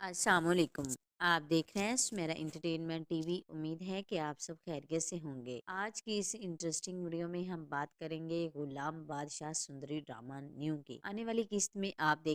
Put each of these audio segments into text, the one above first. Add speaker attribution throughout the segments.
Speaker 1: السلام علیکم۔ آپ دیکھ رہے ہیں میرا انٹرٹینمنٹ ٹی وی۔ امید ہے کہ آپ سب خیریت سے ہوں گے۔ آج کی اس انٹرسٹنگ ویڈیو میں ہم بات کریں گے غلام بادشاہ سندری ڈرامہ نیو کی۔ آنے والی قسط میں آپ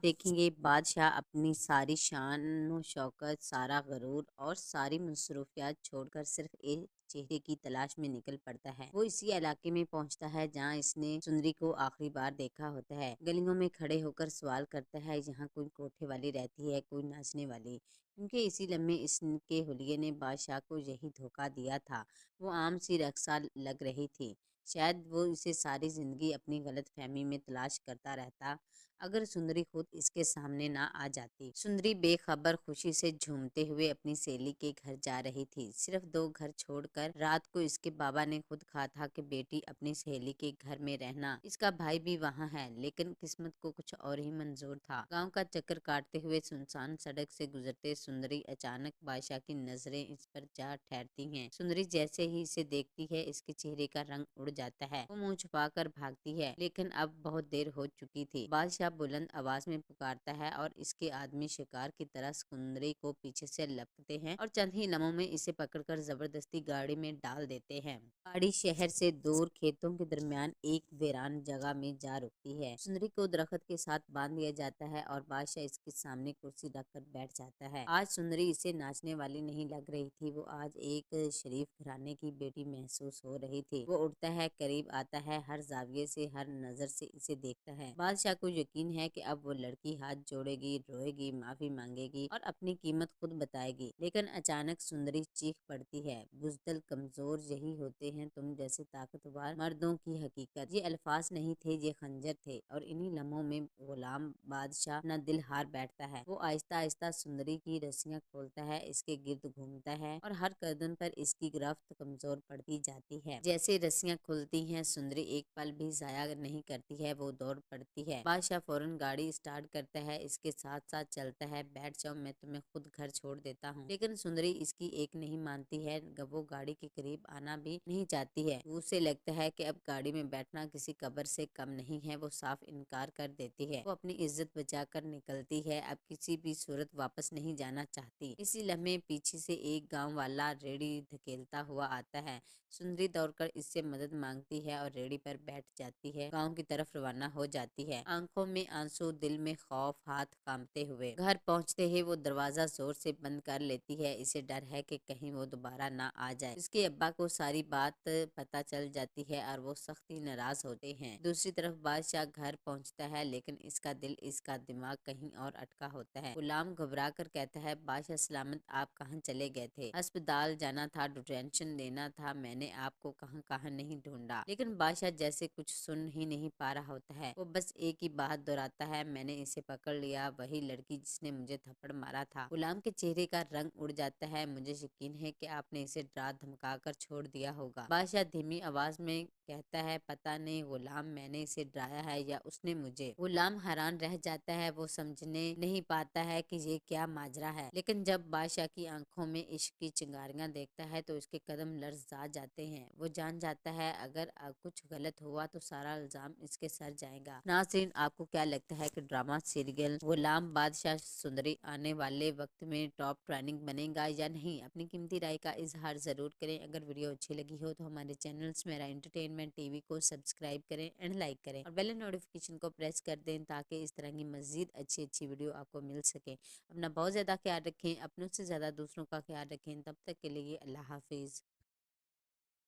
Speaker 1: دیکھیں گے بادشاہ اپنی ساری شان و شوکت، سارا غرور اور ساری مصروفیات چھوڑ کر صرف ایک چہرے کی تلاش میں نکل پڑتا ہے۔ وہ اسی علاقے میں پہنچتا ہے جہاں اس نے سندری کو آخری بار دیکھا ہوتا ہے۔ گلیوں میں کھڑے ہو کر سوال کرتا ہے، یہاں کوئی کوٹھے والی رہتی ہے، کوئی ناچنے والی؟ کیونکہ اسی لمحے اس کے حلیے نے بادشاہ کو یہی دھوکہ دیا تھا۔ وہ عام سی رقصہ لگ رہی تھی۔ شاید وہ اسے ساری زندگی اپنی غلط فہمی میں تلاش کرتا رہتا اگر سندری خود اس کے سامنے نہ آ جاتی۔ سندری بے خبر خوشی سے جھومتے ہوئے اپنی سہیلی کے گھر جا رہی تھی، صرف 2 گھر چھوڑ کر۔ رات کو اس کے بابا نے خود کہا تھا کہ بیٹی اپنی سہیلی کے گھر میں رہنا، اس کا بھائی بھی وہاں ہے، لیکن قسمت کو کچھ اور ہی منظور تھا۔ گاؤں کا چکر کاٹتے ہوئے سنسان سڑک سے گزرتے سندری اچانک بادشاہ کی نظریں اس پر جا ٹھہرتی ہیں۔ سندری جیسے ہی اسے دیکھتی ہے اس کے چہرے کا رنگ اڑ جاتا ہے۔ وہ منہ چھپا کر بھاگتی ہے، لیکن اب بہت دیر ہو چکی تھی۔ بادشاہ بلند آواز میں پکارتا ہے اور اس کے آدمی شکار کی طرح سندری کو پیچھے سے لپکتے ہیں اور چند ہی لمحوں میں اسے پکڑ کر زبردستی گاڑی میں ڈال دیتے ہیں۔ گاڑی شہر سے دور کھیتوں کے درمیان ایک ویران جگہ میں جا رکتی ہے۔ سندری کو درخت کے ساتھ باندھ دیا جاتا ہے اور بادشاہ اس کے سامنے کرسی رکھ کر بیٹھ جاتا ہے۔ آج سندری اسے ناچنے والی نہیں لگ رہی تھی، وہ آج ایک شریف گھرانے کی بیٹی محسوس ہو رہی تھی۔ وہ اٹھتا ہے، قریب آتا ہے، ہر زاویے سے، ہر نظر سے اسے دیکھتا ہے۔ بادشاہ کو یقین ہے کہ اب وہ لڑکی ہاتھ جوڑے گی، روئے گی، معافی مانگے گی اور اپنی قیمت خود بتائے گی۔ لیکن اچانک سندری چیخ پڑتی ہے، بزدل کمزور، یہی ہوتے ہیں تم جیسے طاقتور مردوں کی حقیقت۔ یہ الفاظ نہیں تھے، یہ خنجر تھے، اور انہی لمحوں میں غلام بادشاہ اپنا دل ہار بیٹھتا ہے۔ وہ آہستہ آہستہ سندری کی رسیاں کھولتا ہے، اس کے گرد گھومتا ہے اور ہر قدم پر اس کی گرفت کمزور پڑتی جاتی ہے۔ جیسے رسیاں کھلتی ہیں، سندری ایک پل بھی ضائع نہیں کرتی ہے، وہ دوڑ پڑتی ہے۔ بادشاہ فوراً گاڑی اسٹارٹ کرتا ہے، اس کے ساتھ ساتھ چلتا ہے۔ بیٹھ جاؤ، میں تمہیں خود گھر چھوڑ دیتا ہوں۔ لیکن سندری اس کی ایک نہیں مانتی ہے، وہ گاڑی کے قریب آنا بھی نہیں چاہتی ہے۔ اسے لگتا ہے کہ اب گاڑی میں بیٹھنا کسی قبر سے کم نہیں ہے۔ وہ صاف انکار کر دیتی ہے۔ وہ اپنی عزت بچا کر نکلتی ہے، اب کسی بھی صورت واپس نہیں جانا چاہتی۔ اسی لمحے پیچھے سے ایک گاؤں والا ریڑھی دھکیلتا ہوا آتا ہے۔ سندری دوڑ کر اس سے مدد مانگتی ہے اور ریڑھی پر بیٹھ جاتی ہے، گاؤں کی طرف روانہ ہو جاتی ہے، آنکھوں میں آنسو، دل میں خوف، ہاتھ کانپتے ہوئے۔ گھر پہنچتے ہی وہ دروازہ زور سے بند کر لیتی ہے، اسے ڈر ہے کہ کہیں وہ دوبارہ نہ آ جائے۔ اس کے ابا کو ساری بات پتہ چل جاتی ہے اور وہ سختی ناراض ہوتے ہیں۔ دوسری طرف بادشاہ گھر پہنچتا ہے، لیکن اس کا دل، اس کا دماغ کہیں اور اٹکا ہوتا ہے۔ غلام گھبرا کر کہتا ہے، بادشاہ سلامت، آپ کہاں چلے گئے تھے؟ ہسپتال جانا تھا، ڈیٹینشن لینا تھا، میں نے آپ کو کہاں کہاں نہیں ڈھونڈا۔ لیکن بادشاہ جیسے کچھ سن ہی نہیں پا رہا ہوتا ہے، وہ بس ایک ہی بات دہراتا ہے، میں نے اسے پکڑ لیا، وہی لڑکی جس نے مجھے تھپڑ مارا تھا۔ غلام کے چہرے کا رنگ اڑ جاتا ہے، مجھے یقین ہے کہ آپ نے اسے ڈرا دھمکا کر چھوڑ دیا ہوگا۔ بادشاہ دھیمی آواز میں کہتا ہے، پتہ نہیں غلام، میں نے اسے ڈرایا ہے یا اس نے مجھے۔ غلام حیران رہ جاتا ہے، وہ سمجھنے نہیں پاتا ہے کہ یہ کیا ماجرا ہے، لیکن جب بادشاہ کی آنکھوں میں عشق کی چنگاریاں دیکھتا ہے تو اس کے قدم لرزا جاتے ہیں۔ وہ جان جاتا ہے اگر کچھ غلط ہوا تو سارا الزام اس کے سر جائے گا۔ ناظرین، آپ کو کیا لگتا ہے کہ ڈرامہ سیریل غلام بادشاہ سندری آنے والے وقت میں ٹاپ ٹریننگ بنے گا یا نہیں؟ اپنی قیمتی رائے کا اظہار ضرور کریں۔ اگر ویڈیو اچھی لگی ہو تو ہمارے چینلز میرا انٹرٹینمنٹ ٹی وی کو سبسکرائب کریں اینڈ لائک کریں اور بیل نوٹیفیکیشن کو پریس کر دیں تاکہ اس طرح کی مزید اچھی ویڈیو آپ کو مل سکے۔ اپنا بہت زیادہ خیال رکھیں، اپنوں سے زیادہ دوسروں کا خیال رکھیں۔ تب تک کے لیے اللہ حافظ۔